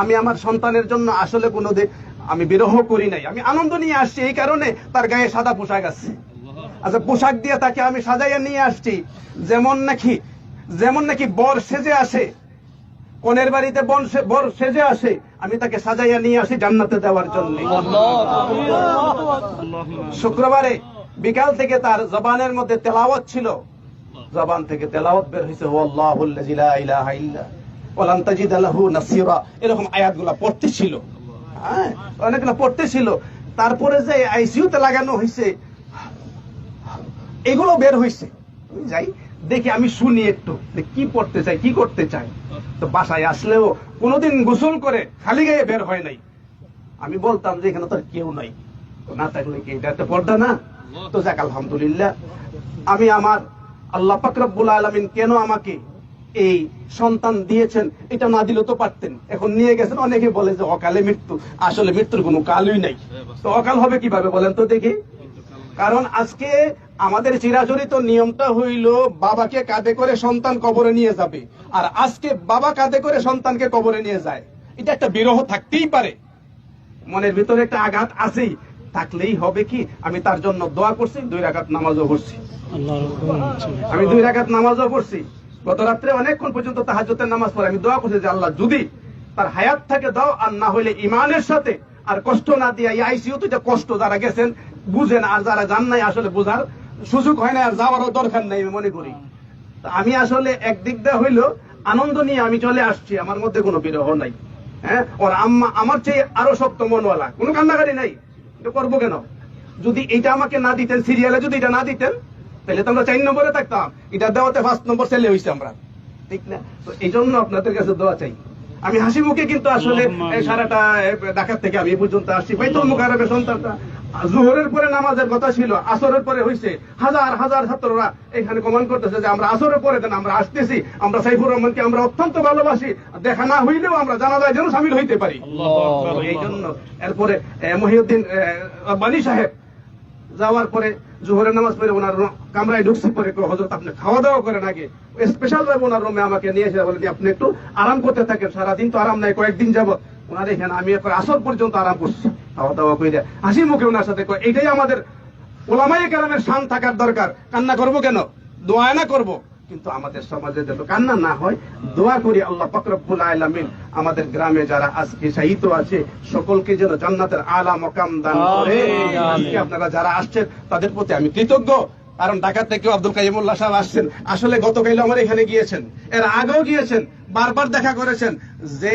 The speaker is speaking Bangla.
আমি আমার সন্তানের জন্য আসলে কোনোদিন আমি বিরহ করি নাই, আমি আনন্দ নিয়ে আসছি। এই কারণে তার গায়ে সাদা পোশাক আছে। আচ্ছা, পোশাক দিয়ে তাকে আমি সাজাইয়া নিয়ে আসছি, যেমন নাকি বর সেজে আসে, কনের বাড়িতে বর সেজে আসে, আমি তাকে সাজাইয়া নিয়ে আসি জান্নাতে দেওয়ার জন্য। শুক্রবারে বিকাল থেকে তার জবানের মধ্যে তেলাওয়াত ছিল, জবান থেকে তেলাওয়াত বের হয়েছে, ওয়াল্লাহুল্লাযী লা ইলাহা ইল্লা ওয়ালান তাজিদা লাহু নাসীরা, এরকম আয়াতগুলো পড়তেছিল। হ্যাঁ, অনেকগুলো পড়তেছিল। তারপরে যে আইসিইউতে লাগানো হয়েছে, এগুলো বের হয়েছে। যাই দেখি, আমি শুনি একটু কি পড়তে চাই, কি করতে চাই। তো বাসায় আসলেও কোনোদিন গোসল করে খালি গায়ে বের হয় নাই। আমি বলতাম যে এখানে তো কেউ নাই, না থাকলে কি এটা একটা পর্দা না? তো যাক, আলহামদুলিল্লাহ, আমি আমার আল্লাহ পাক রব্বুল আলামিন কেন আমাকে এই সন্তান দিয়েছেন, এটা না দিলেও তো পারতেন। এখন নিয়ে গেছেন, অনেকে বলে যে অকালে মৃত্যু, আসলে মৃত্যুর কোনো কালই নাই। তো অকাল হবে কিভাবে বলেন তো দেখি? কারণ আজকে আমাদের চিরাচরিত নিয়মটা হইল বাবাকে কাঁধে করে সন্তান কবরে নিয়ে যাবে, আর আজকে বাবা কাঁধে করে সন্তানকে কবরে নিয়ে যায়। এটা একটা বিরহ থাকতেই পারে, মনের ভিতরে একটা আঘাত আছেই, থাকলেই হবে কি, আমি তার জন্য দোয়া করছি, 2 রাকাত নামাজও পড়ছি। আমি 2 রাকাত নামাজও পড়ছি। গত রাত্রে অনেকক্ষণ পর্যন্ত তাহাজ্জুদের নামাজ পড়ে আমি দোয়া করছি যে আল্লাহ যদি তার হায়াত থাকে দাও, আর না হইলে ইমানের সাথে আর কষ্ট না দিয়া, এই আইসিইউতে যে কষ্ট যারা গেছেন বুঝেন, আর যারা যান নাই আসলে বোঝার সুযোগ হয় না, আর যাওয়ারও দরকার নেই আমি মনে করি। আমি আসলে একদিক দিয়ে হইলো আনন্দ নিয়ে আমি চলে আসছি, আমার মধ্যে কোনো বিরহ নাই। হ্যাঁ, ওর আম্মা আমার চেয়ে আরো শক্ত মনওয়ালা, কোনো কান্নাকারি নাই। এটা করবো কেন? যদি এটা আমাকে না দিতেন, সিরিয়ালে যদি এটা না দিতেন, তাহলে তো আমরা 4 নম্বরে থাকতাম। এটা দেওয়াতে 1 নম্বর ছেলে হয়েছে আমরা, ঠিক না? তো এই জন্য আপনাদের কাছে দোয়া চাই। আমি হাসি মুখে কিন্তু আসলে সারাটা ঢাকা থেকে আমি পর্যন্ত আসছি। বাইতুল মুকাররমের সন্তানটা জোহরের পরে নামাজের কথা ছিল, আসরের পরে হয়েছে। হাজার হাজার ছাত্ররা এখানে কমেন্ট করতেছে যে আমরা আসরের পরে দেন, আমরা আসতেছি, আমরা সাইফুর রহমানকে আমরা অত্যন্ত ভালোবাসি, দেখা না হইলেও আমরা জানাজায় যেন সামিল হইতে পারি। এই জন্য এরপরে মহিউদ্দিন বানী সাহেব যাওয়ার পরে জোহরের নামাজ পড়ে ওনার কামরায় ঢুকছি, পরে হযরত আপনি খাওয়া দাওয়া করেন আগে, স্পেশাল ভাবে ওনার রুমে আমাকে নিয়ে এসে বলেন আপনি একটু আরাম করতে থাকেন, সারাদিন তো আরাম নাই, কয়েকদিন যাবত ওনার এখানে আমি আসর পর্যন্ত আরাম করছি, খাওয়া দাওয়া করে হাসি মুখে ওনার সাথে। এটাই আমাদের ওলামায়ে কেরামের শান থাকার দরকার। কান্না করবো কেন? দোয়া না করবো, কিন্তু আমাদের সমাজে যেন কান্না না হয়, দোয়া করি আল্লাহ পাক রব্বুল আলামিন আমাদের গ্রামে যারা আজকে শহীদ আছে সকলকে যেন জান্নাতের আলা মাকাম দান করে। আজকে আপনারা যারা আসছেন তাদের প্রতি আমি কৃতজ্ঞ, কারণ ঢাকা থেকে আব্দুল কাইয়ুমুল্লাহ সাহেব আসছেন। আসলে গতকাল আমার এখানে গিয়েছেন, এর আগেও গিয়েছেন, বারবার দেখা করেছেন। যে